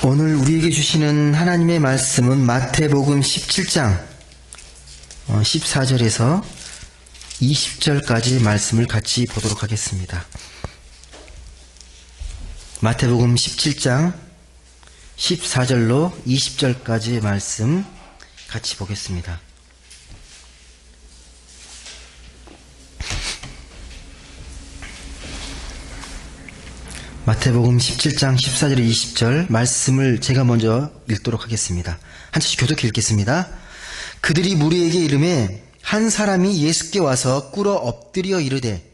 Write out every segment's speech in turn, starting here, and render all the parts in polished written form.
오늘 우리에게 주시는 하나님의 말씀은 마태복음 17장 14절에서 20절까지 말씀을 같이 보도록 하겠습니다. 마태복음 17장 14절로 20절까지의 말씀 같이 보겠습니다. 마태복음 17장 14절에 20절 말씀을 제가 먼저 읽도록 하겠습니다. 한 절씩 교독해 읽겠습니다. 그들이 무리에게 이르매 한 사람이 예수께 와서 꿇어 엎드려 이르되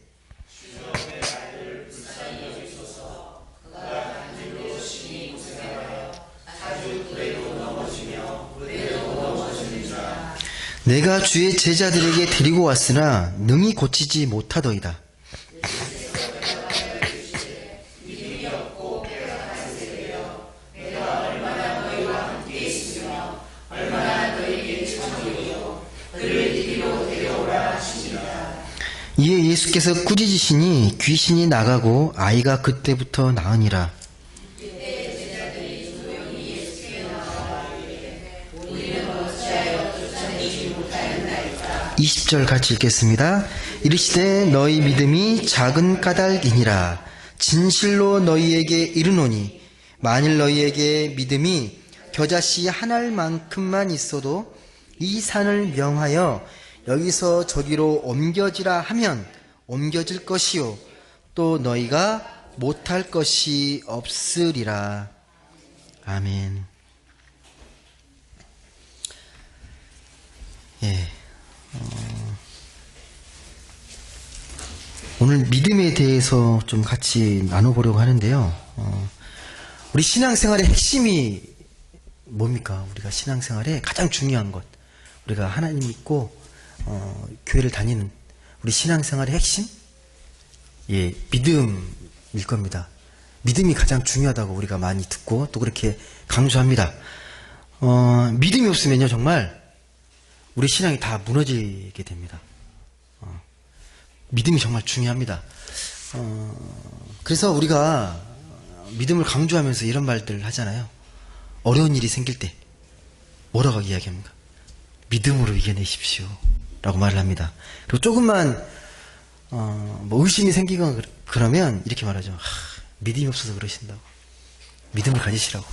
내가 주의 제자들에게 데리고 왔으나 능히 고치지 못하더이다. 이에 예수께서 꾸짖으시니 귀신이 나가고 아이가 그때부터 나으니라. 20절 같이 읽겠습니다. 이르시되 너희 믿음이 작은 까닭이니라. 진실로 너희에게 이르노니 만일 너희에게 믿음이 겨자씨 한 알만큼만 있어도 이 산을 명하여 여기서 저기로 옮겨지라 하면 옮겨질 것이요 또 너희가 못할 것이 없으리라. 아멘. 예. 오늘 믿음에 대해서 좀 같이 나눠보려고 하는데요. 우리 신앙생활의 핵심이 뭡니까? 우리가 신앙생활에 가장 중요한 것, 우리가 하나님 믿고 교회를 다니는 우리 신앙생활의 핵심? 예, 믿음일 겁니다. 믿음이 가장 중요하다고 우리가 많이 듣고 또 그렇게 강조합니다. 믿음이 없으면요, 정말 우리 신앙이 다 무너지게 됩니다. 믿음이 정말 중요합니다. 그래서 우리가 믿음을 강조하면서 이런 말들을 하잖아요. 어려운 일이 생길 때 뭐라고 이야기합니까? 믿음으로 이겨내십시오 라고 말을 합니다. 그리고 조금만 뭐 의심이 생기거나 그러면 이렇게 말하죠. 믿음이 없어서 그러신다고. 믿음을 가지시라고.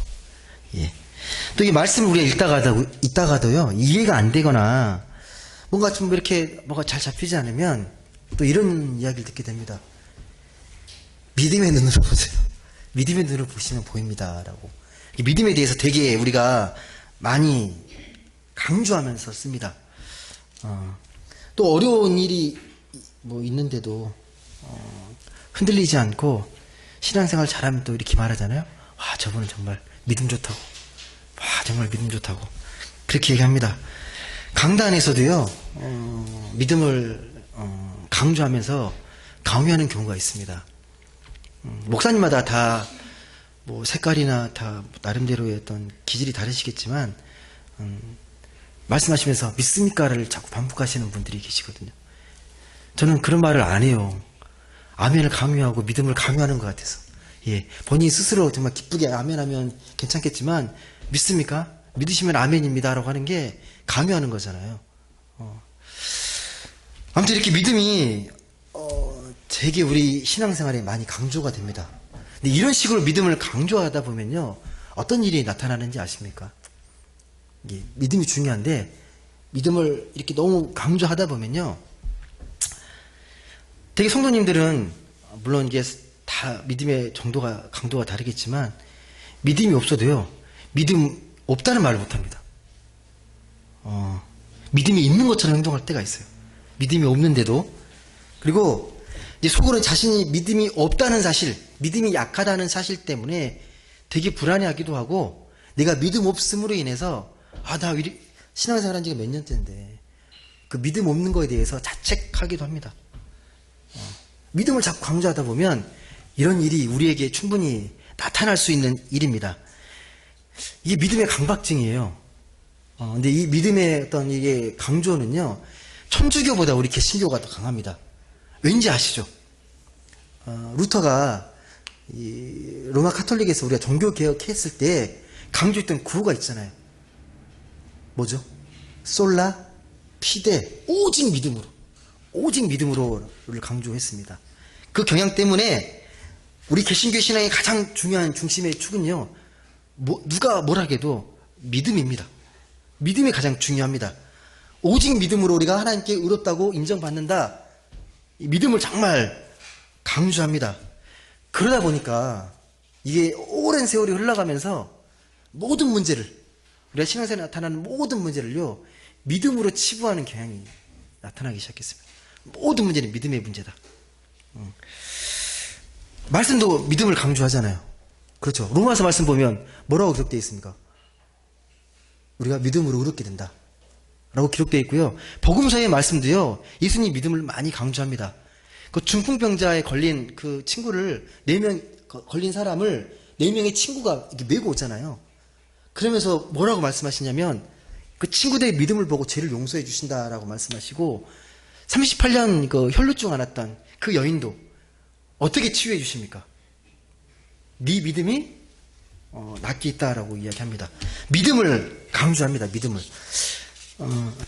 예. 또 이 말씀을 우리가 읽다가도요, 이해가 안 되거나 뭔가 좀 이렇게 뭐가 잘 잡히지 않으면 또 이런 이야기를 듣게 됩니다. 믿음의 눈으로 보세요. 믿음의 눈으로 보시면 보입니다 라고. 믿음에 대해서 되게 우리가 많이 강조하면서 씁니다. 또 어려운 일이 뭐 있는데도 흔들리지 않고 신앙생활 잘하면 또 이렇게 말하잖아요. 와, 저분은 정말 믿음 좋다고. 와, 정말 믿음 좋다고. 그렇게 얘기합니다. 강단에서도요, 믿음을 강조하면서 강요하는 경우가 있습니다. 목사님마다 다 뭐 색깔이나 다 나름대로의 어떤 기질이 다르시겠지만 말씀하시면서 믿습니까를 자꾸 반복하시는 분들이 계시거든요. 저는 그런 말을 안 해요. 아멘을 강요하고 믿음을 강요하는 것 같아서. 예, 본인 스스로 정말 기쁘게 아멘하면 괜찮겠지만 믿습니까? 믿으시면 아멘입니다 라고 하는 게 강요하는 거잖아요. 아무튼 이렇게 믿음이 되게 우리 신앙생활에 많이 강조가 됩니다. 근데 이런 식으로 믿음을 강조하다 보면요, 어떤 일이 나타나는지 아십니까? 예, 믿음이 중요한데 믿음을 이렇게 너무 강조하다 보면요, 되게 성도님들은 물론 이게 다 믿음의 정도가 강도가 다르겠지만 믿음이 없어도요, 믿음 없다는 말을 못합니다. 믿음이 있는 것처럼 행동할 때가 있어요. 믿음이 없는데도. 그리고 이제 속으로 자신이 믿음이 없다는 사실, 믿음이 약하다는 사실 때문에 되게 불안해하기도 하고, 내가 믿음 없음으로 인해서 나 신앙생활 한 지가 몇 년째인데 그 믿음 없는 거에 대해서 자책하기도 합니다. 믿음을 자꾸 강조하다 보면 이런 일이 우리에게 충분히 나타날 수 있는 일입니다. 이게 믿음의 강박증이에요. 근데 이 믿음의 어떤 이게 강조는요, 천주교보다 우리 개신교가 더 강합니다. 왠지 아시죠? 루터가 이 로마 카톨릭에서 우리가 종교 개혁했을 때 강조했던 구호가 있잖아요. 뭐죠? 솔라 피데, 오직 믿음으로, 오직 믿음으로를 강조했습니다. 그 경향 때문에 우리 개신교 신앙의 가장 중요한 중심의 축은요, 누가 뭘 하게도 믿음입니다. 믿음이 가장 중요합니다. 오직 믿음으로 우리가 하나님께 의롭다고 인정받는다. 이 믿음을 정말 강조합니다. 그러다 보니까 이게 오랜 세월이 흘러가면서 모든 문제를, 우리가 신앙생활에 나타나는 모든 문제를요, 믿음으로 치부하는 경향이 나타나기 시작했습니다. 모든 문제는 믿음의 문제다. 말씀도 믿음을 강조하잖아요. 그렇죠. 로마서 말씀 보면 뭐라고 기록되어 있습니까? 우리가 믿음으로 의롭게 된다 라고 기록되어 있고요. 복음서의 말씀도요, 예수님 믿음을 많이 강조합니다. 그 중풍병자에 걸린 그 친구를, 4명 걸린 사람을 4명의 친구가 이렇게 메고 오잖아요. 그러면서 뭐라고 말씀하시냐면, 그 친구들의 믿음을 보고 죄를 용서해 주신다라고 말씀하시고, 38년 그 혈루증 앓았던 그 여인도 어떻게 치유해 주십니까? 네 믿음이 낫게 있다라고 이야기합니다. 믿음을 강조합니다. 믿음을.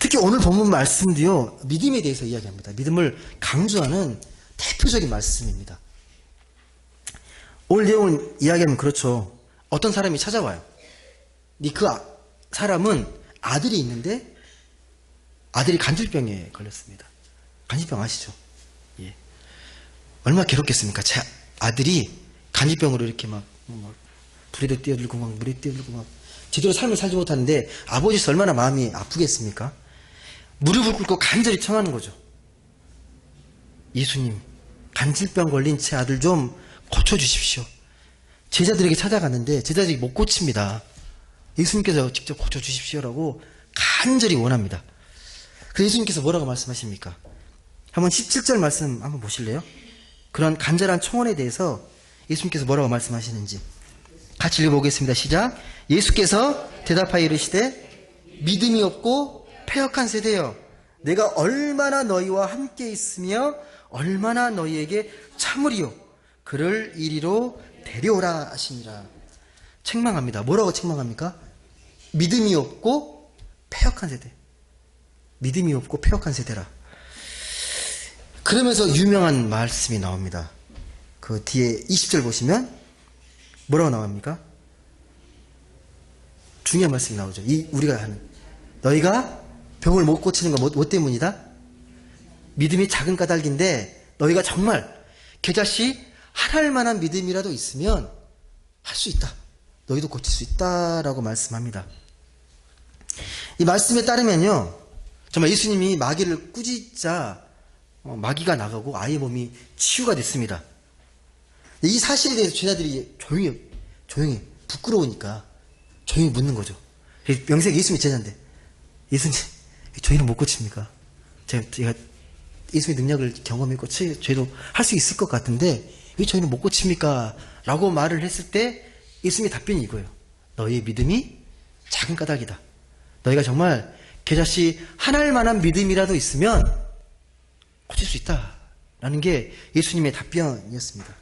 특히 오늘 본문 말씀도요, 믿음에 대해서 이야기합니다. 믿음을 강조하는 대표적인 말씀입니다. 오늘 내용을 이야기하면 그렇죠. 어떤 사람이 찾아와요. 그 사람은 아들이 있는데 아들이 간질병에 걸렸습니다. 간질병 아시죠? 예. 얼마나 괴롭겠습니까? 제 아들이 간질병으로 이렇게 막 불에도 뛰어들고 막 물에 뛰어들고 막 제대로 삶을 살지 못하는데 아버지서 얼마나 마음이 아프겠습니까? 무릎을 꿇고 간절히 청하는 거죠. 예수님, 간질병 걸린 제 아들 좀 고쳐주십시오. 제자들에게 찾아갔는데 제자들이 못 고칩니다. 예수님께서 직접 고쳐주십시오라고 간절히 원합니다. 그래서 예수님께서 뭐라고 말씀하십니까? 한번 17절 말씀 한번 보실래요? 그런 간절한 청원에 대해서 예수님께서 뭐라고 말씀하시는지 같이 읽어보겠습니다. 시작. 예수께서 대답하여 이르시되 믿음이 없고 패역한 세대여, 내가 얼마나 너희와 함께 있으며 얼마나 너희에게 참으리요, 그를 이리로 데려오라 하시니라. 책망합니다. 뭐라고 책망합니까? 믿음이 없고 패역한 세대. 믿음이 없고 패역한 세대라. 그러면서 유명한 말씀이 나옵니다. 그 뒤에 20절 보시면 뭐라고 나옵니까? 중요한 말씀이 나오죠. 우리가 하는, 너희가 병을 못 고치는 건 뭐 때문이다? 믿음이 작은 까닭인데 너희가 정말 겨자씨 하나할 만한 믿음이라도 있으면 할 수 있다. 너희도 고칠 수 있다라고 말씀합니다. 이 말씀에 따르면요, 정말 예수님이 마귀를 꾸짖자 마귀가 나가고 아이의 몸이 치유가 됐습니다. 이 사실에 대해서 제자들이 조용히 부끄러우니까 조용히 묻는 거죠. 명색 예수님이 제자인데, 예수님, 저희는 못 고칩니까? 제가 예수님의 능력을 경험했고 저희도 할 수 있을 것 같은데 왜 저희는 못 고칩니까? 라고 말을 했을 때 예수님의 답변이 이거예요. 너희의 믿음이 작은 까닭이다. 너희가 정말 겨자씨 하나할 만한 믿음이라도 있으면 고칠 수 있다 라는 게 예수님의 답변이었습니다.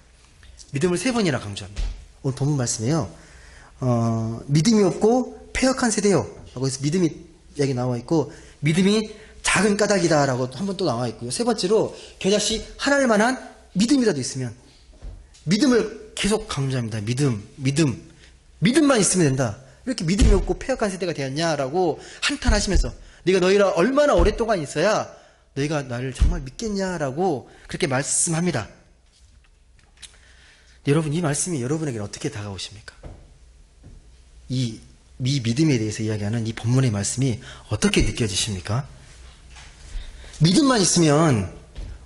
믿음을 3번이나 강조합니다. 오늘 본문 말씀에요, 믿음이 없고 패역한 세대요 라고 해서 믿음이 여기 나와 있고, 믿음이 작은 까닭이다 라고 한 번 또 나와 있고요. 3번째로 겨자씨 하나할 만한 믿음이라도 있으면, 믿음을 계속 강조합니다. 믿음만 있으면 된다. 왜 이렇게 믿음이 없고 패역한 세대가 되었냐라고 한탄하시면서, 네가 너희라 얼마나 오랫동안 있어야 너희가 나를 정말 믿겠냐라고 그렇게 말씀합니다. 여러분, 이 말씀이 여러분에게 어떻게 다가오십니까? 이 믿음에 대해서 이야기하는 이 본문의 말씀이 어떻게 느껴지십니까? 믿음만 있으면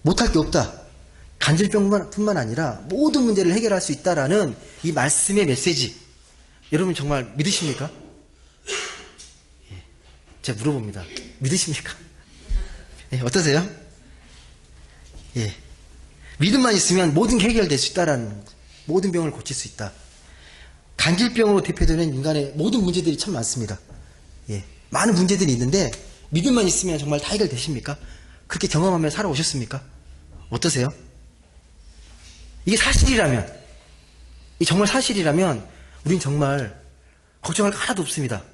못할 게 없다. 간질병뿐만 아니라 모든 문제를 해결할 수 있다라는 이 말씀의 메시지, 여러분 정말 믿으십니까? 예, 제가 물어봅니다. 믿으십니까? 예, 어떠세요? 예, 믿음만 있으면 모든 게 해결될 수 있다라는, 모든 병을 고칠 수 있다. 간질병으로 대표되는 인간의 모든 문제들이 참 많습니다. 예, 많은 문제들이 있는데 믿음만 있으면 정말 다 해결되십니까? 그렇게 경험하며 살아오셨습니까? 어떠세요? 이게 사실이라면, 이 정말 사실이라면 우린 정말 걱정할 거 하나도 없습니다.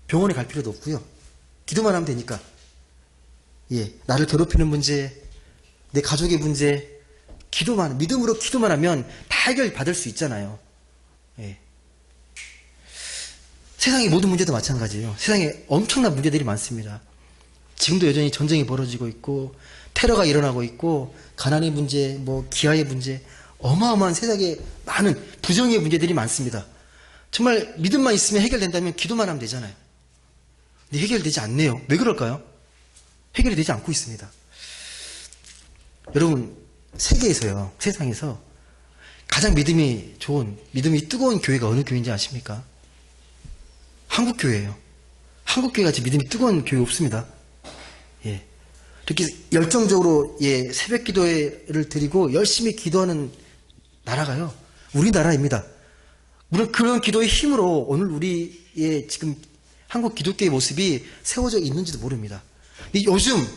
병원에 갈 필요도 없고요. 기도만 하면 되니까. 예, 나를 괴롭히는 문제, 내 가족의 문제, 믿음으로 기도만 하면 다 해결받을 수 있잖아요. 예. 세상의 모든 문제도 마찬가지예요. 세상에 엄청난 문제들이 많습니다. 지금도 여전히 전쟁이 벌어지고 있고, 테러가 일어나고 있고, 가난의 문제, 기아의 문제, 어마어마한 세상에 많은 부정의 문제들이 많습니다. 정말 믿음만 있으면 해결된다면 기도만 하면 되잖아요. 근데 해결되지 않네요. 왜 그럴까요? 해결이 되지 않고 있습니다. 여러분, 세계에서요, 세상에서 가장 믿음이 좋은, 믿음이 뜨거운 교회가 어느 교회인지 아십니까? 한국교회예요. 한국교회같이 믿음이 뜨거운 교회 없습니다. 예. 이렇게 열정적으로, 예, 새벽 기도를 드리고 열심히 기도하는 나라가요, 우리나라입니다. 물론 그런 기도의 힘으로 오늘 우리의 지금 한국 기독교의 모습이 세워져 있는지도 모릅니다. 요즘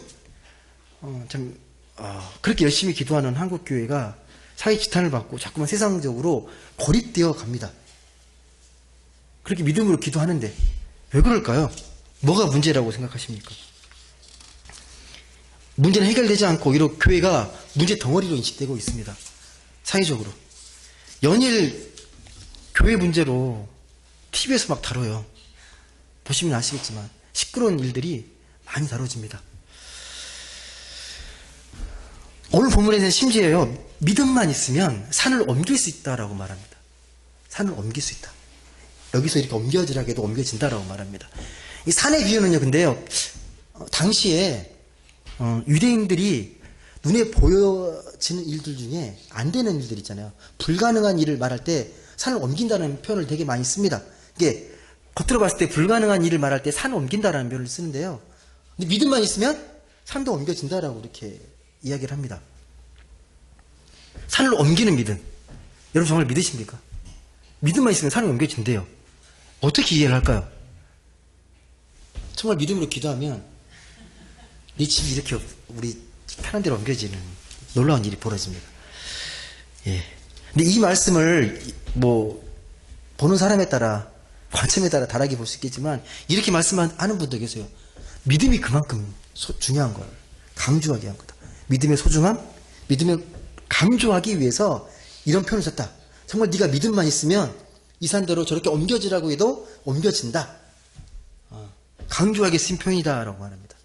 그렇게 열심히 기도하는 한국 교회가 사회 지탄을 받고 자꾸만 세상적으로 고립되어 갑니다. 그렇게 믿음으로 기도하는데 왜 그럴까요? 뭐가 문제라고 생각하십니까? 문제는 해결되지 않고 오히려 교회가 문제 덩어리로 인식되고 있습니다. 사회적으로. 연일 교회 문제로 TV에서 막 다뤄요. 보시면 아시겠지만 시끄러운 일들이 많이 다뤄집니다. 오늘 본문에서는 심지어요, 믿음만 있으면 산을 옮길 수 있다라고 말합니다. 산을 옮길 수 있다. 여기서 이렇게 옮겨지라고 해도 옮겨진다라고 말합니다. 이 산의 비유는요, 근데요, 당시에 유대인들이 눈에 보여지는 일들 중에 안 되는 일들 있잖아요. 불가능한 일을 말할 때 산을 옮긴다는 표현을 되게 많이 씁니다. 이게 겉으로 봤을 때 불가능한 일을 말할 때 산을 옮긴다라는 표현을 쓰는데요. 근데 믿음만 있으면 산도 옮겨진다라고 이렇게 이야기를 합니다. 산을 옮기는 믿음. 여러분 정말 믿으십니까? 믿음만 있으면 산을 옮겨진대요. 어떻게 이해를 할까요? 정말 믿음으로 기도하면 네 집이 이렇게 우리 편한 데로 옮겨지는 놀라운 일이 벌어집니다. 예. 근데 이 말씀을 보는 사람에 따라, 관점에 따라 다르게 볼 수 있겠지만 이렇게 말씀하는 분도 계세요. 믿음이 그만큼 중요한 걸 강조하게 한 거다. 믿음의 소중함, 믿음을 강조하기 위해서 이런 표현을 썼다. 정말 네가 믿음만 있으면 이 산대로 저렇게 옮겨지라고 해도 옮겨진다. 강조하게 쓴 표현이다라고 말합니다.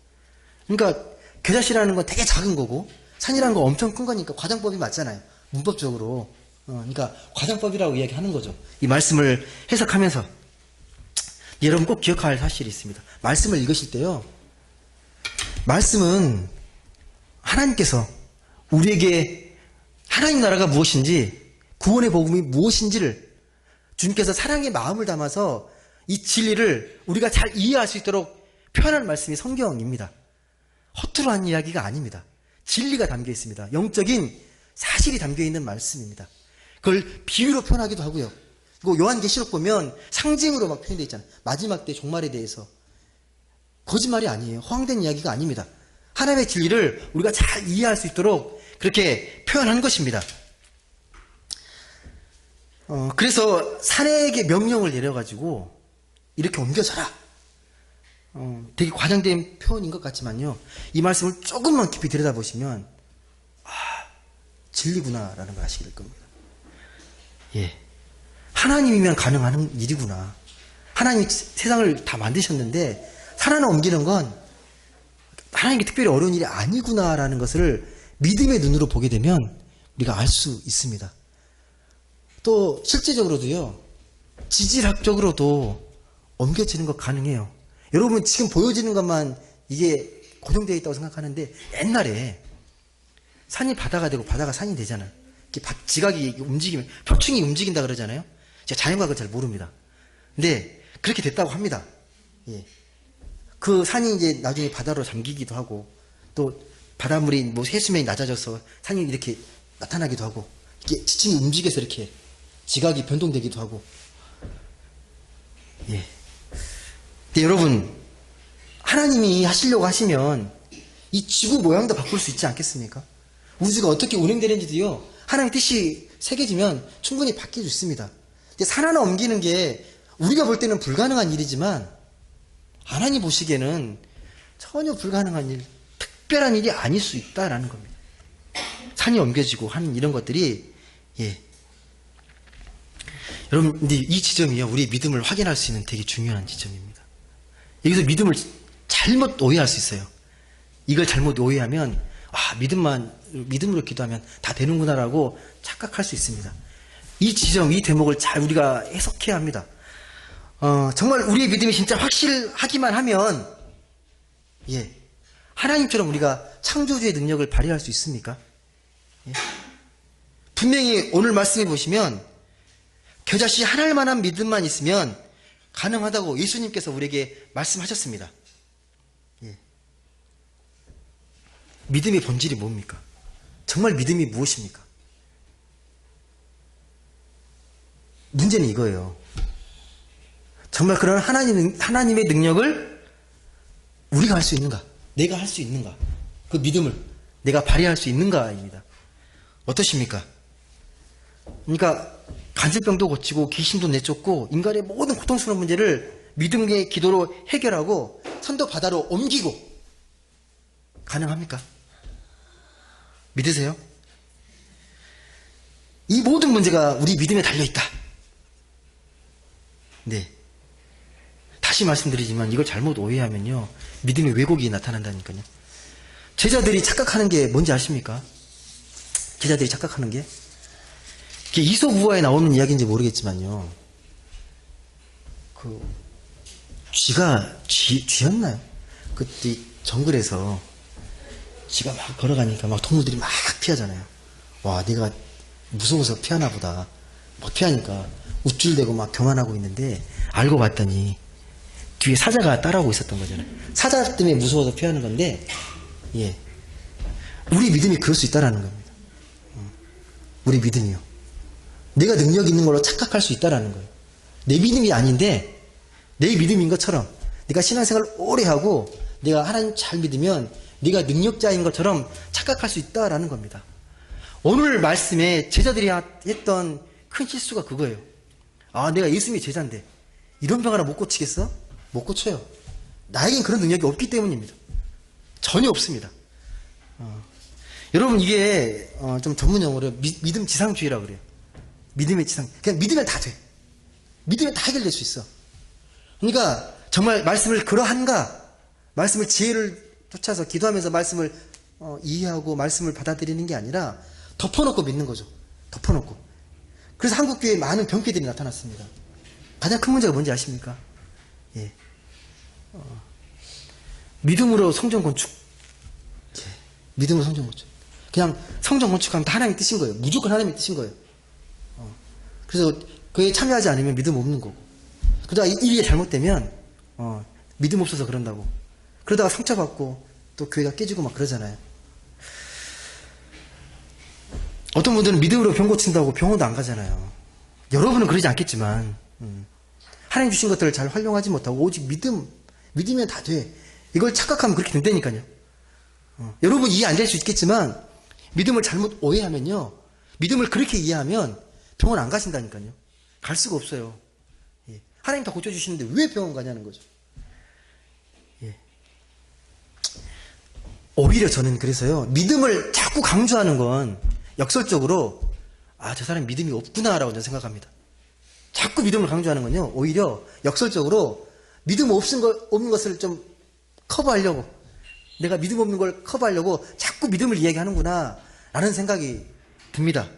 그러니까 겨자씨라는 건 되게 작은 거고 산이라는 건 엄청 큰 거니까 과장법이 맞잖아요. 문법적으로. 그러니까 과장법이라고 이야기하는 거죠. 이 말씀을 해석하면서 여러분 꼭 기억해야 할 사실이 있습니다. 말씀을 읽으실 때요, 말씀은 하나님께서 우리에게 하나님 나라가 무엇인지, 구원의 복음이 무엇인지를 주님께서 사랑의 마음을 담아서 이 진리를 우리가 잘 이해할 수 있도록 표현하는 말씀이 성경입니다. 허투루 한 이야기가 아닙니다. 진리가 담겨 있습니다. 영적인 사실이 담겨 있는 말씀입니다. 그걸 비유로 표현하기도 하고요. 그리고 요한계시록 보면 상징으로 막 표현되어 있잖아요. 마지막 때 종말에 대해서. 거짓말이 아니에요. 허황된 이야기가 아닙니다. 하나님의 진리를 우리가 잘 이해할 수 있도록 그렇게 표현한 것입니다. 그래서 산에게 명령을 내려가지고 이렇게 옮겨져라. 되게 과장된 표현인 것 같지만요, 이 말씀을 조금만 깊이 들여다보시면 진리구나라는 걸 아시게 될 겁니다. 예, 하나님이면 가능한 일이구나. 하나님이 세상을 다 만드셨는데 산 하나 옮기는 건 하나님께 특별히 어려운 일이 아니구나라는 것을 믿음의 눈으로 보게 되면 우리가 알 수 있습니다. 또 실제적으로도요, 지질학적으로도 옮겨지는 것 가능해요. 여러분 지금 보여지는 것만 이게 고정되어 있다고 생각하는데 옛날에 산이 바다가 되고 바다가 산이 되잖아요. 이렇게 지각이 움직이면 표층이 움직인다 그러잖아요. 제가 자연과학을 잘 모릅니다. 근데 그렇게 됐다고 합니다. 예. 그 산이 이제 나중에 바다로 잠기기도 하고, 또 바닷물이 해수면이 낮아져서 산이 이렇게 나타나기도 하고, 이렇게 지층이 움직여서 이렇게 지각이 변동되기도 하고. 예. 근데 여러분, 하나님이 하시려고 하시면 이 지구 모양도 바꿀 수 있지 않겠습니까? 우주가 어떻게 운행되는지도요, 하나님의 뜻이 새겨지면 충분히 바뀔 수 있습니다. 근데 산 하나 옮기는 게 우리가 볼 때는 불가능한 일이지만 하나님 보시기에는 전혀 불가능한 일, 특별한 일이 아닐 수 있다라는 겁니다. 산이 옮겨지고 하는 이런 것들이, 예. 여러분, 근데 이 지점이요, 우리 믿음을 확인할 수 있는 되게 중요한 지점입니다. 여기서 믿음을 잘못 오해할 수 있어요. 이걸 잘못 오해하면, 아, 믿음으로 기도하면 다 되는구나라고 착각할 수 있습니다. 이 지점, 이 대목을 잘 우리가 해석해야 합니다. 정말 우리의 믿음이 진짜 확실하기만 하면, 예. 하나님처럼 우리가 창조주의 능력을 발휘할 수 있습니까? 예. 분명히 오늘 말씀해 보시면, 겨자씨 하나만한 믿음만 있으면 가능하다고 예수님께서 우리에게 말씀하셨습니다. 예. 믿음의 본질이 뭡니까? 정말 믿음이 무엇입니까? 문제는 이거예요. 정말 그런 하나님의 능력을 우리가 할 수 있는가? 내가 할 수 있는가? 그 믿음을 내가 발휘할 수 있는가입니다. 어떠십니까? 그러니까 간질병도 고치고 귀신도 내쫓고 인간의 모든 고통스러운 문제를 믿음의 기도로 해결하고 선도 바다로 옮기고 가능합니까? 믿으세요? 이 모든 문제가 우리 믿음에 달려있다. 네. 다시 말씀드리지만 이걸 잘못 오해하면요, 믿음의 왜곡이 나타난다니까요. 제자들이 착각하는 게 뭔지 아십니까? 제자들이 착각하는 게 이솝우화에 나오는 이야기인지 모르겠지만요, 쥐였나요? 그때 정글에서 쥐가 막 걸어가니까 막 동물들이 막 피하잖아요. 와, 네가 무서워서 피하나 보다. 막 피하니까 우쭐대고 막 교만하고 있는데 알고 봤더니 뒤에 사자가 따라오고 있었던 거잖아요. 사자 때문에 무서워서 피하는 건데, 예, 우리 믿음이 그럴 수 있다라는 겁니다. 우리 믿음이요, 내가 능력 있는 걸로 착각할 수 있다라는 거예요. 내 믿음이 아닌데 내 믿음인 것처럼, 내가 신앙생활 오래 하고 내가 하나님 잘 믿으면 네가 능력자인 것처럼 착각할 수 있다라는 겁니다. 오늘 말씀에 제자들이 했던 큰 실수가 그거예요. 아, 내가 예수님의 제자인데 이런 병 하나 못 고치겠어? 못 고쳐요. 나에겐 그런 능력이 없기 때문입니다. 전혀 없습니다. 여러분, 이게 좀 전문 용어로 믿음 지상주의라고 그래요. 믿음의 지상. 그냥 믿으면 다 돼. 믿으면 다 해결될 수 있어. 그러니까 정말 말씀을 그러한가, 말씀을 지혜를 쫓아서 기도하면서 말씀을 이해하고 말씀을 받아들이는 게 아니라 덮어놓고 믿는 거죠. 덮어놓고. 그래서 한국교회에 많은 병폐들이 나타났습니다. 가장 큰 문제가 뭔지 아십니까? 예. 믿음으로 성전 건축. 예. 믿음으로 성전 건축. 그냥 성전 건축하면 다 하나님의 뜻인 거예요. 무조건 하나님의 뜻인 거예요. 그래서 그에 참여하지 않으면 믿음 없는 거고. 그러다가 일이 잘못되면 믿음 없어서 그런다고. 그러다가 상처받고 또 교회가 깨지고 막 그러잖아요. 어떤 분들은 믿음으로 병 고친다고 병원도 안 가잖아요. 여러분은 그러지 않겠지만, 하나님 주신 것들을 잘 활용하지 못하고 오직 믿으면 다 돼. 이걸 착각하면 그렇게 된다니까요. 여러분 이해 안 될 수 있겠지만 믿음을 잘못 오해하면요, 믿음을 그렇게 이해하면 병원 안 가신다니까요. 갈 수가 없어요. 예. 하나님 다 고쳐주시는데 왜 병원 가냐는 거죠. 예. 오히려 저는 그래서요, 믿음을 자꾸 강조하는 건 역설적으로 저 사람이 믿음이 없구나라고 저는 생각합니다. 자꾸 믿음을 강조하는 건요, 오히려 역설적으로 믿음 없는 것을 좀 커버하려고, 내가 믿음 없는 걸 커버하려고 자꾸 믿음을 이야기하는구나 라는 생각이 듭니다.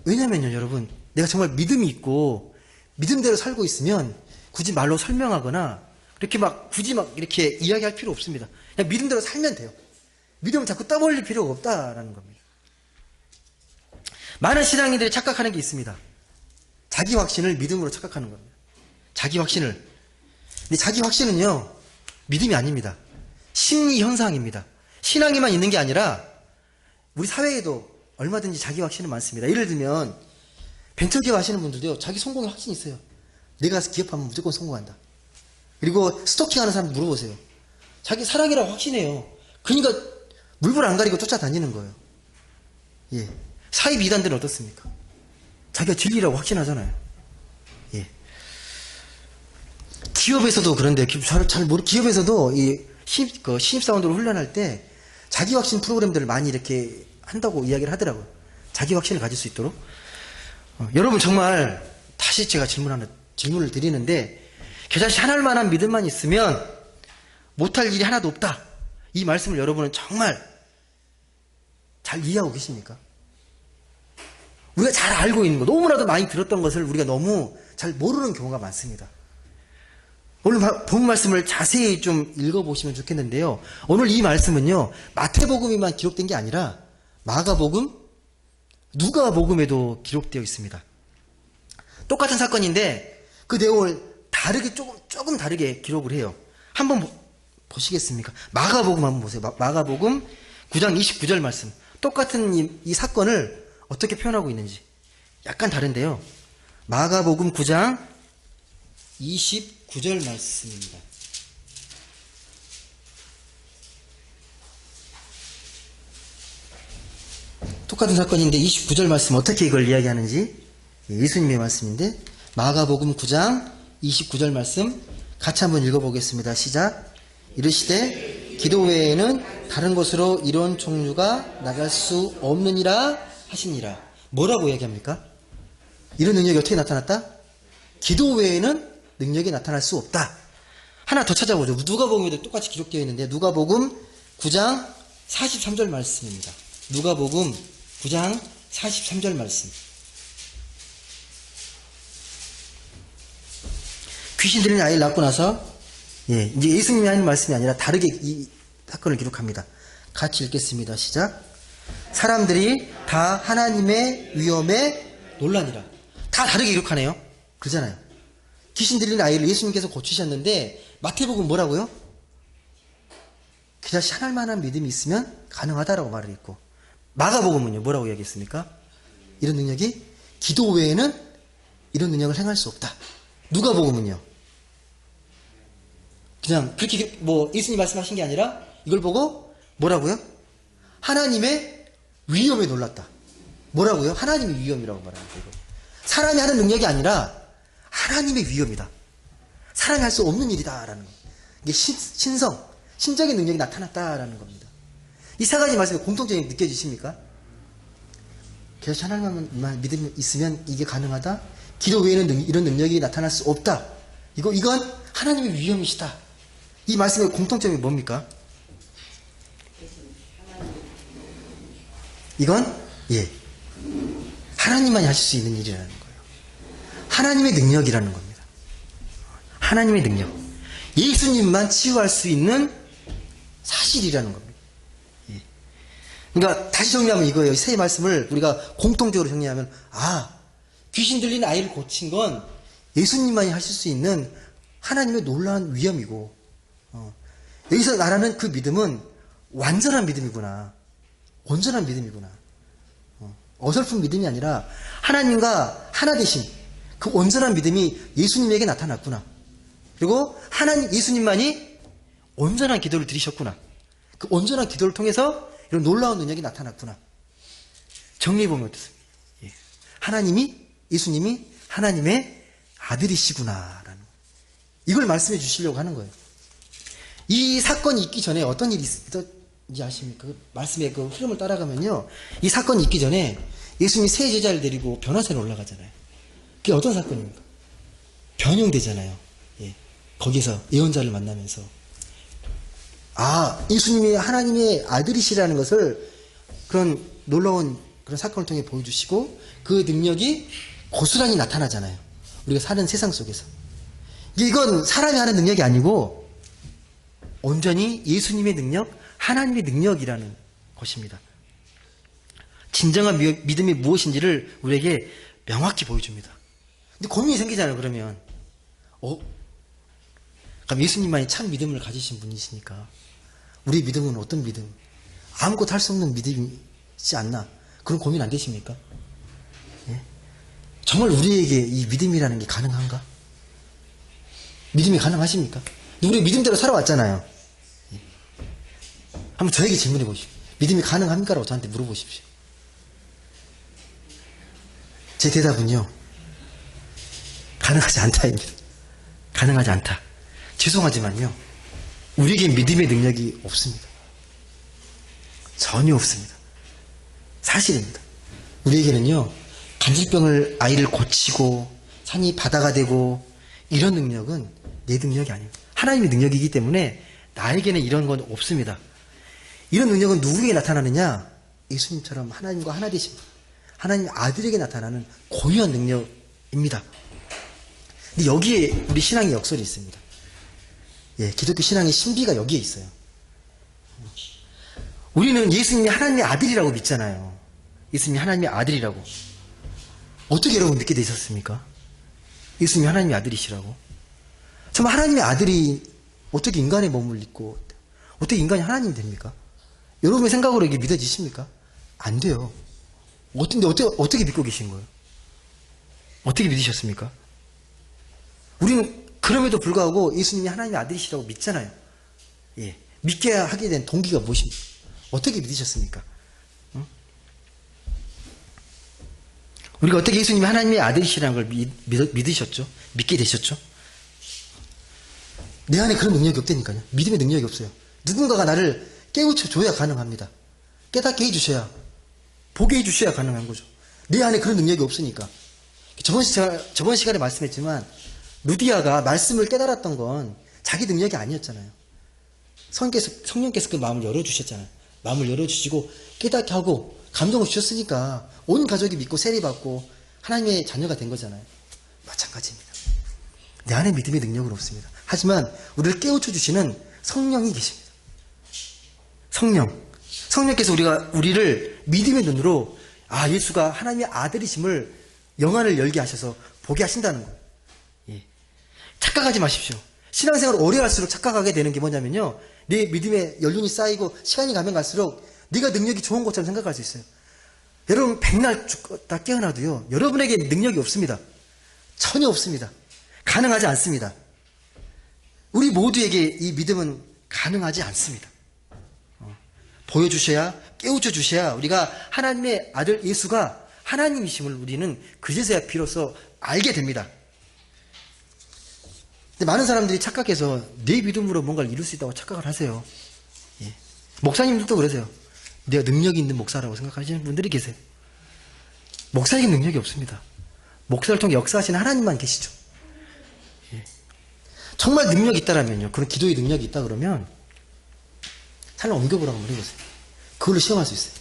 왜냐면요, 여러분, 내가 정말 믿음이 있고 믿음대로 살고 있으면 굳이 말로 설명하거나 그렇게 막 굳이 막 이렇게 이야기할 필요 없습니다. 그냥 믿음대로 살면 돼요. 믿음을 자꾸 떠벌릴 필요가 없다라는 겁니다. 많은 신앙인들이 착각하는 게 있습니다. 자기 확신을 믿음으로 착각하는 겁니다. 자기 확신을. 근데 자기 확신은요, 믿음이 아닙니다. 심리 현상입니다. 신앙에만 있는 게 아니라 우리 사회에도 얼마든지 자기 확신은 많습니다. 예를 들면 벤처기업 하시는 분들도요, 자기 성공에 확신이 있어요. 내가 기업하면 무조건 성공한다. 그리고 스토킹하는 사람 물어보세요. 자기 사랑이라고 확신해요. 그러니까 물불 안 가리고 쫓아다니는 거예요. 예. 사입 이단들은 어떻습니까? 자기가 진리라고 확신하잖아요. 예. 기업에서도 그런데, 기업에서도 신입사원들을 훈련할 때 자기 확신 프로그램들을 많이 이렇게 한다고 이야기를 하더라고요. 자기 확신을 가질 수 있도록. 여러분 정말 다시 제가 질문을 드리는데, 겨자씨 하나를 만한 믿음만 있으면 못할 일이 하나도 없다. 이 말씀을 여러분은 정말 잘 이해하고 계십니까? 우리가 잘 알고 있는 거, 너무나도 많이 들었던 것을 우리가 너무 잘 모르는 경우가 많습니다. 오늘 본 말씀을 자세히 좀 읽어보시면 좋겠는데요. 오늘 이 말씀은요, 마태복음에만 기록된 게 아니라 마가복음, 누가복음에도 기록되어 있습니다. 똑같은 사건인데 그 내용을 다르게 조금 다르게 기록을 해요. 한번 보시겠습니까? 마가복음 한번 보세요. 마가복음 9장 29절 말씀. 똑같은 이 사건을 어떻게 표현하고 있는지 약간 다른데요. 마가복음 9장 29절 말씀입니다. 똑같은 사건인데 29절 말씀 어떻게 이걸 이야기하는지, 예수님의 말씀인데 마가복음 9장 29절 말씀 같이 한번 읽어보겠습니다. 시작. 이르시되 기도 외에는 다른 곳으로 이런 종류가 나갈 수 없느니라 하시니라. 뭐라고 이야기합니까? 이런 능력이 어떻게 나타났다? 기도 외에는 능력이 나타날 수 없다. 하나 더 찾아보죠. 누가복음에도 똑같이 기록되어 있는데 누가복음 9장 43절 말씀입니다. 누가복음 9장 43절 말씀. 귀신 들린 아이를 낳고 나서 이제 예수님이 하는 말씀이 아니라 다르게 이 사건을 기록합니다. 같이 읽겠습니다. 시작. 사람들이 다 하나님의 위엄에 놀라니라. 다 다르게 기록하네요. 그러잖아요. 귀신 들린 아이를 예수님께서 고치셨는데 마태복음 뭐라고요? 그 자식 하나님 만한 믿음이 있으면 가능하다라고 말을 했고, 마가복음은요 뭐라고 이야기했습니까? 이런 능력이 기도 외에는 이런 능력을 행할 수 없다. 누가복음은요 그냥 그렇게 예수님 말씀하신 게 아니라 이걸 보고 뭐라고요? 하나님의 위엄에 놀랐다. 뭐라고요? 하나님의 위엄이라고 말합니다. 이거. 사람이 하는 능력이 아니라 하나님의 위엄이다. 사람이 할 수 없는 일이다라는 거. 이게 신적인 능력이 나타났다라는 겁니다. 이 세 가지 말씀에 공통점이 느껴지십니까? 그래서 하나님만 믿음이 있으면 이게 가능하다. 기도 외에는 이런 능력이 나타날 수 없다. 이건 하나님의 위엄이시다. 이 말씀의 공통점이 뭡니까? 이건 하나님만이 하실 수 있는 일이라는 거예요. 하나님의 능력이라는 겁니다. 하나님의 능력. 예수님만 치유할 수 있는 사실이라는 겁니다. 그러니까 다시 정리하면 이거예요. 이 세 말씀을 우리가 공통적으로 정리하면 귀신 들린 아이를 고친 건 예수님만이 하실 수 있는 하나님의 놀라운 위엄이고, 여기서 말하는 그 믿음은 완전한 믿음이구나. 온전한 믿음이구나. 어설픈 믿음이 아니라 하나님과 하나 되신 그 온전한 믿음이 예수님에게 나타났구나. 그리고 예수님만이 온전한 기도를 드리셨구나. 그 온전한 기도를 통해서 이런 놀라운 능력이 나타났구나. 정리해보면 어떻습니까? 예수님이 하나님의 아들이시구나라는, 이걸 말씀해 주시려고 하는 거예요. 이 사건이 있기 전에 어떤 일이 있었는지 아십니까? 말씀의 그 흐름을 따라가면요, 이 사건이 있기 전에 예수님이 세 제자를 데리고 변화산에 올라가잖아요. 그게 어떤 사건입니까? 변형되잖아요. 거기서 예언자를 만나면서 예수님이 하나님의 아들이시라는 것을 그런 놀라운 그런 사건을 통해 보여주시고, 그 능력이 고스란히 나타나잖아요. 우리가 사는 세상 속에서. 이건 사람이 하는 능력이 아니고 온전히 예수님의 능력, 하나님의 능력이라는 것입니다. 진정한 믿음이 무엇인지를 우리에게 명확히 보여줍니다. 근데 고민이 생기잖아요. 그러면 그럼 예수님만이 참 믿음을 가지신 분이시니까 우리 믿음은 어떤 믿음? 아무것도 할 수 없는 믿음이지 않나? 그런 고민 안 되십니까? 정말 우리에게 이 믿음이라는 게 가능한가? 믿음이 가능하십니까? 우리 믿음대로 살아왔잖아요. 한번 저에게 질문해 보십시오. 믿음이 가능합니까? 라고 저한테 물어보십시오. 제 대답은요, 가능하지 않다입니다. 가능하지 않다. 죄송하지만요, 우리에게 믿음의 능력이 없습니다. 전혀 없습니다. 사실입니다. 우리에게는요, 간질병을 아이를 고치고 산이 바다가 되고 이런 능력은 내 능력이 아닙니다. 하나님의 능력이기 때문에 나에게는 이런 건 없습니다. 이런 능력은 누구에게 나타나느냐? 예수님처럼 하나님과 하나 되신 하나님 아들에게 나타나는 고유한 능력입니다. 근데 여기에 우리 신앙의 역설이 있습니다. 예, 기독교 신앙의 신비가 여기에 있어요. 우리는 예수님이 하나님의 아들이라고 믿잖아요. 예수님이 하나님의 아들이라고. 어떻게 여러분 믿게 되셨습니까? 예수님이 하나님의 아들이시라고. 정말 하나님의 아들이 어떻게 인간의 몸을 입고 어떻게 인간이 하나님이 됩니까? 여러분의 생각으로 이게 믿어지십니까? 안 돼요. 어떻게 믿고 계신 거예요? 어떻게 믿으셨습니까? 우리는 그럼에도 불구하고 예수님이 하나님의 아들이시라고 믿잖아요. 예, 믿게 하게 된 동기가 무엇입니까? 어떻게 믿으셨습니까? 응? 우리가 어떻게 예수님이 하나님의 아들이시라는 걸 믿으셨죠? 믿게 되셨죠? 내 안에 그런 능력이 없다니까요. 믿음의 능력이 없어요. 누군가가 나를 깨우쳐줘야 가능합니다. 깨닫게 해주셔야, 보게 해주셔야 가능한 거죠. 내 안에 그런 능력이 없으니까. 저번 시간에 말씀했지만 루디아가 말씀을 깨달았던 건 자기 능력이 아니었잖아요. 성령께서 그 마음을 열어주셨잖아요. 마음을 열어주시고 깨닫게 하고 감동을 주셨으니까 온 가족이 믿고 세례받고 하나님의 자녀가 된 거잖아요. 마찬가지입니다. 내 안에 믿음의 능력은 없습니다. 하지만 우리를 깨우쳐 주시는 성령이 계십니다. 성령께서 우리를 믿음의 눈으로 예수가 하나님의 아들이심을 영안을 열게 하셔서 보게 하신다는 거예요. 예. 착각하지 마십시오. 신앙생활을 오래 할수록 착각하게 되는 게 뭐냐면요, 내 믿음의 연륜이 쌓이고 시간이 가면 갈수록 네가 능력이 좋은 것처럼 생각할 수 있어요. 여러분 백날 죽다 깨어나도요, 여러분에게 능력이 없습니다. 전혀 없습니다. 가능하지 않습니다. 우리 모두에게 이 믿음은 가능하지 않습니다. 보여주셔야, 깨우쳐 주셔야 우리가 하나님의 아들 예수가 하나님이심을 우리는 그제서야 비로소 알게 됩니다. 근데 많은 사람들이 착각해서 내 믿음으로 뭔가를 이룰 수 있다고 착각을 하세요. 예. 목사님들도 그러세요. 내가 능력이 있는 목사라고 생각하시는 분들이 계세요. 목사에게 능력이 없습니다. 목사를 통해 역사하시는 하나님만 계시죠. 예. 정말 능력이 있다라면요, 그런 기도의 능력이 있다 그러면 하나 옮겨보라고 한번 해보세요. 그걸로 시험할 수 있어요.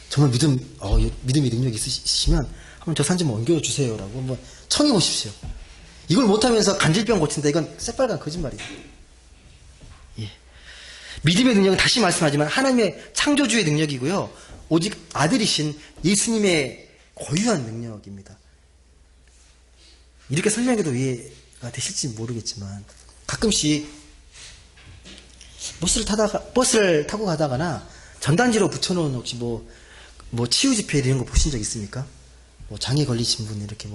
정말 믿음의 능력이 있으시면 한번 저 산 좀 옮겨주세요 라고 한번 청해 보십시오. 이걸 못하면서 간질병 고친다, 이건 새빨간 거짓말이에요. 예. 믿음의 능력은 다시 말씀하지만 하나님의 창조주의 능력이고요, 오직 아들이신 예수님의 고유한 능력입니다. 이렇게 설명해도 이해가 되실지 모르겠지만 가끔씩 버스를 타고 가다가나 전단지로 붙여놓은 혹시 뭐 치유집회 이런 거 보신 적 있습니까? 뭐 장애 걸리신 분, 이렇게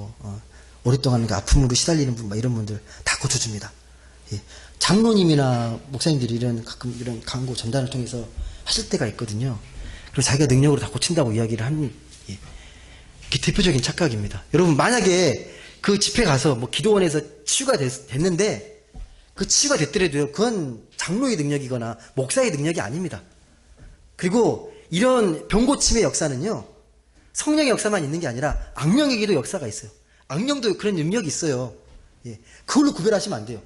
오랫동안 아픔으로 시달리는 분, 이런 분들 다 고쳐줍니다. 예. 장로님이나 목사님들이 가끔 이런 광고 전단을 통해서 하실 때가 있거든요. 그리고 자기가 능력으로 다 고친다고 이야기를 하는, 예. 이게 대표적인 착각입니다. 여러분, 만약에 그 집회 가서 기도원에서 치유가 됐는데 그 치유가 됐더라도요, 그건 장로의 능력이거나 목사의 능력이 아닙니다. 그리고 이런 병고침의 역사는요, 성령의 역사만 있는 게 아니라 악령에게도 역사가 있어요. 악령도 그런 능력이 있어요. 예. 그걸로 구별하시면 안 돼요.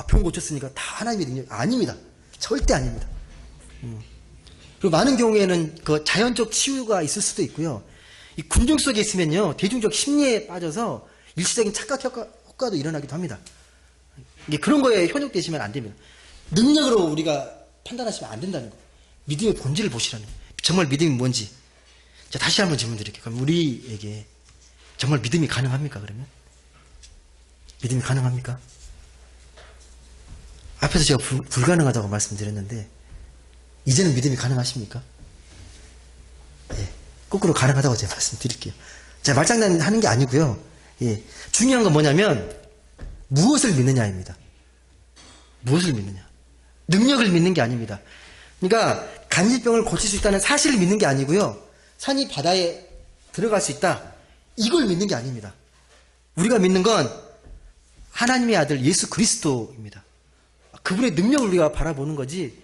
병 고쳤으니까 다 하나님의 능력. 아닙니다. 절대 아닙니다. 그리고 많은 경우에는 그 자연적 치유가 있을 수도 있고요, 이 군중 속에 있으면요, 대중적 심리에 빠져서 일시적인 착각 효과도 일어나기도 합니다. 그런 거에 현혹되시면 안 됩니다. 능력으로 우리가 판단하시면 안 된다는 거예요. 믿음의 본질을 보시라는 거예요. 정말 믿음이 뭔지. 자, 다시 한번 질문 드릴게요. 그럼 우리에게 정말 믿음이 가능합니까, 그러면? 믿음이 가능합니까? 앞에서 제가 불가능하다고 말씀드렸는데, 이제는 믿음이 가능하십니까? 예. 거꾸로 가능하다고 제가 말씀드릴게요. 자, 말장난 하는 게 아니고요. 예. 중요한 건 뭐냐면, 무엇을 믿느냐입니다. 무엇을 믿느냐. 능력을 믿는 게 아닙니다. 그러니까 간질병을 고칠 수 있다는 사실을 믿는 게 아니고요, 산이 바다에 들어갈 수 있다, 이걸 믿는 게 아닙니다. 우리가 믿는 건 하나님의 아들 예수 그리스도입니다. 그분의 능력을 우리가 바라보는 거지,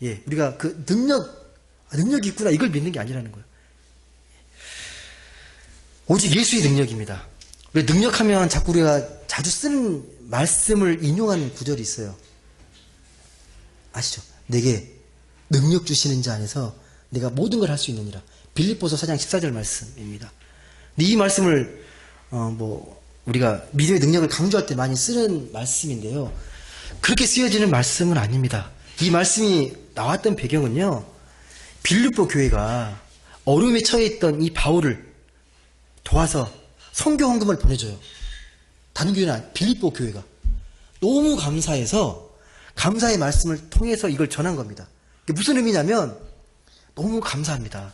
예, 우리가 그 능력이 있구나, 이걸 믿는 게 아니라는 거예요. 오직 예수의 능력입니다. 왜 능력하면 자꾸 우리가 자주 쓰는 말씀을 인용하는 구절이 있어요. 아시죠? 내게 능력 주시는 자 안에서 내가 모든 걸 할 수 있느니라. 빌립보서 4장 14절 말씀입니다. 근데 이 말씀을 우리가 믿음의 능력을 강조할 때 많이 쓰는 말씀인데요. 그렇게 쓰여지는 말씀은 아닙니다. 이 말씀이 나왔던 배경은요, 빌립보 교회가 어려움에 처해 있던 이 바울을 도와서 선교 헌금을 보내줘요. 다른 교회는 아니에요. 빌립보 교회가 너무 감사해서 감사의 말씀을 통해서 이걸 전한 겁니다. 이게 무슨 의미냐면, 너무 감사합니다.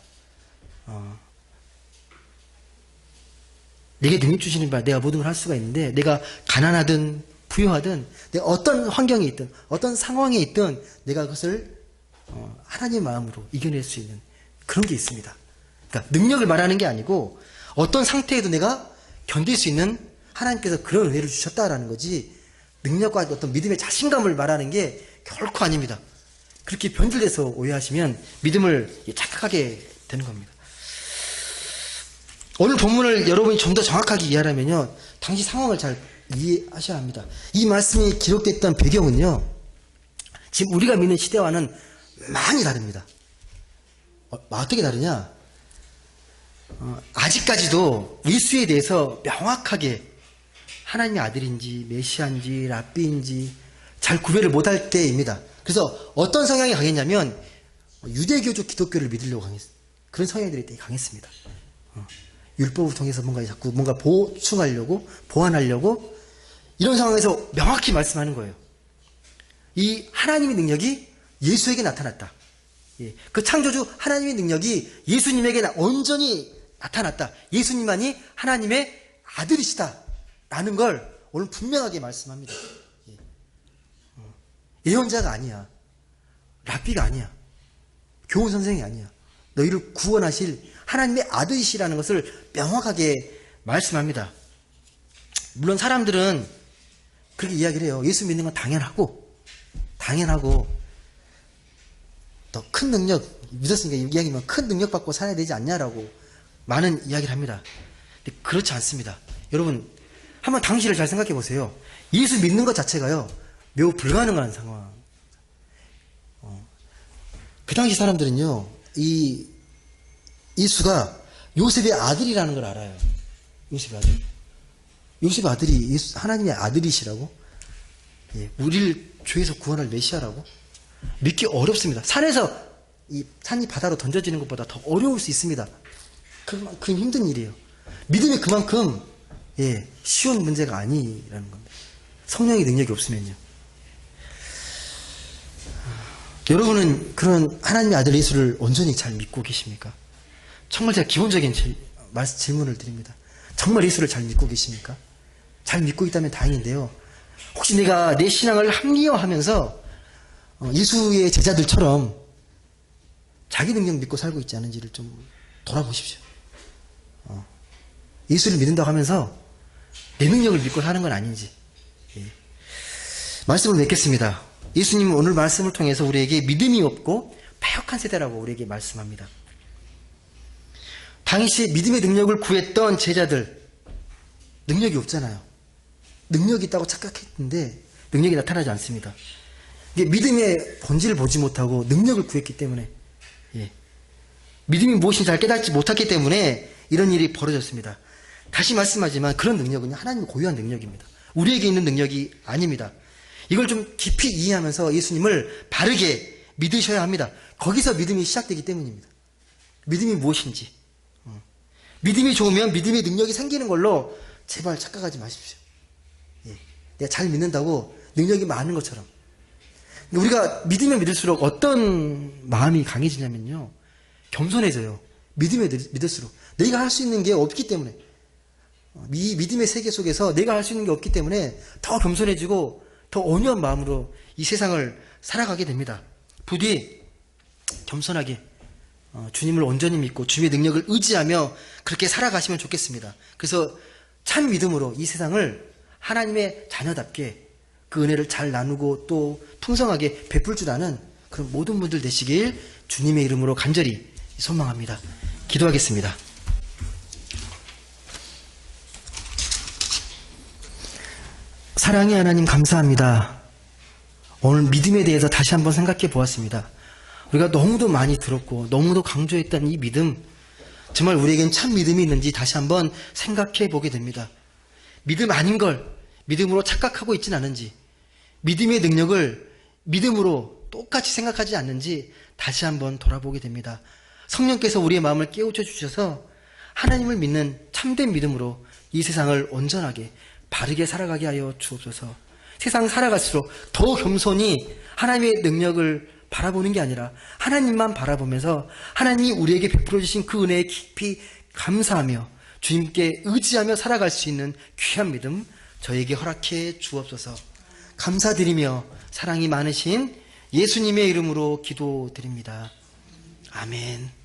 내게 능력 주시는 바 내가 모든 걸 할 수가 있는데, 내가 가난하든 부유하든 내가 어떤 환경에 있든 어떤 상황에 있든 내가 그것을 하나님의 마음으로 이겨낼 수 있는 그런 게 있습니다. 그러니까 능력을 말하는 게 아니고 어떤 상태에도 내가 견딜 수 있는 하나님께서 그런 은혜를 주셨다라는 거지, 능력과 어떤 믿음의 자신감을 말하는 게 결코 아닙니다. 그렇게 변질돼서 오해하시면 믿음을 착각하게 되는 겁니다. 오늘 본문을 여러분이 좀 더 정확하게 이해하려면요, 당시 상황을 잘 이해하셔야 합니다. 이 말씀이 기록됐던 배경은요, 지금 우리가 믿는 시대와는 많이 다릅니다. 어떻게 다르냐? 아직까지도 예수에 대해서 명확하게 하나님의 아들인지 메시아인지 랍비인지 잘 구별을 못할 때입니다. 그래서 어떤 성향이 강했냐면 유대교적 기독교를 믿으려고 그런 성향들이 되게 강했습니다. 율법을 통해서 자꾸 뭔가 보충하려고, 보완하려고, 이런 상황에서 명확히 말씀하는 거예요. 이 하나님의 능력이 예수에게 나타났다. 예, 그 창조주 하나님의 능력이 예수님에게 온전히 나타났다. 예수님만이 하나님의 아들이시다 라는 걸 오늘 분명하게 말씀합니다. 예. 예언자가 아니야, 랍비가 아니야, 교훈 선생이 아니야, 너희를 구원하실 하나님의 아들이시라는 것을 명확하게 말씀합니다. 물론 사람들은 그렇게 이야기를 해요. 예수 믿는 건 당연하고 더 큰 능력 믿었으니까 이야기면 큰 능력 받고 살아야 되지 않냐라고 많은 이야기를 합니다. 근데 그렇지 않습니다. 여러분, 한번 당시를 잘 생각해 보세요. 예수 믿는 것 자체가요, 매우 불가능한 상황. 그 당시 사람들은요, 예수가 요셉의 아들이라는 걸 알아요. 요셉의 아들. 요셉의 아들이 하나님의 아들이시라고? 예, 우리를 죄에서 구원할 메시아라고? 믿기 어렵습니다. 산이 바다로 던져지는 것보다 더 어려울 수 있습니다. 그만큼 힘든 일이에요. 믿음이 그만큼 쉬운 문제가 아니라는 겁니다. 성령의 능력이 없으면요. 여러분은 그런 하나님의 아들 예수를 온전히 잘 믿고 계십니까? 정말 제가 기본적인 질문을 드립니다. 정말 예수를 잘 믿고 계십니까? 잘 믿고 있다면 다행인데요. 혹시 내가 내 신앙을 합리화하면서 예수의 제자들처럼 자기 능력 믿고 살고 있지 않은지를 좀 돌아보십시오. 예수를 믿는다고 하면서 내 능력을 믿고 사는 건 아닌지. 말씀을 맺겠습니다. 예수님은 오늘 말씀을 통해서 우리에게 믿음이 없고 패역한 세대라고 우리에게 말씀합니다. 당시 믿음의 능력을 구했던 제자들, 능력이 없잖아요. 능력이 있다고 착각했는데 능력이 나타나지 않습니다. 이게 믿음의 본질을 보지 못하고 능력을 구했기 때문에, 믿음이 무엇인지 잘 깨닫지 못했기 때문에 이런 일이 벌어졌습니다. 다시 말씀하지만 그런 능력은 하나님의 고유한 능력입니다. 우리에게 있는 능력이 아닙니다. 이걸 좀 깊이 이해하면서 예수님을 바르게 믿으셔야 합니다. 거기서 믿음이 시작되기 때문입니다. 믿음이 무엇인지. 믿음이 좋으면 믿음의 능력이 생기는 걸로 제발 착각하지 마십시오. 내가 잘 믿는다고 능력이 많은 것처럼. 우리가 믿으면 믿을수록 어떤 마음이 강해지냐면요, 겸손해져요. 믿으면 믿을수록 내가 할 수 있는 게 없기 때문에, 이 믿음의 세계 속에서 내가 할 수 있는 게 없기 때문에 더 겸손해지고 더 온유한 마음으로 이 세상을 살아가게 됩니다. 부디 겸손하게 주님을 온전히 믿고 주님의 능력을 의지하며 그렇게 살아가시면 좋겠습니다. 그래서 참 믿음으로 이 세상을 하나님의 자녀답게 그 은혜를 잘 나누고 또 풍성하게 베풀 줄 아는 그런 모든 분들 되시길 주님의 이름으로 간절히 소망합니다. 기도하겠습니다. 사랑의 하나님 감사합니다. 오늘 믿음에 대해서 다시 한번 생각해 보았습니다. 우리가 너무도 많이 들었고 너무도 강조했던 이 믿음, 정말 우리에겐 참 믿음이 있는지 다시 한번 생각해 보게 됩니다. 믿음 아닌 걸 믿음으로 착각하고 있진 않은지, 믿음의 능력을 믿음으로 똑같이 생각하지 않는지 다시 한번 돌아보게 됩니다. 성령께서 우리의 마음을 깨우쳐 주셔서 하나님을 믿는 참된 믿음으로 이 세상을 온전하게 바르게 살아가게 하여 주옵소서. 세상 살아갈수록 더 겸손히 하나님의 능력을 바라보는 게 아니라 하나님만 바라보면서 하나님이 우리에게 베풀어 주신 그 은혜에 깊이 감사하며 주님께 의지하며 살아갈 수 있는 귀한 믿음 저에게 허락해 주옵소서. 감사드리며 사랑이 많으신 예수님의 이름으로 기도드립니다. 아멘.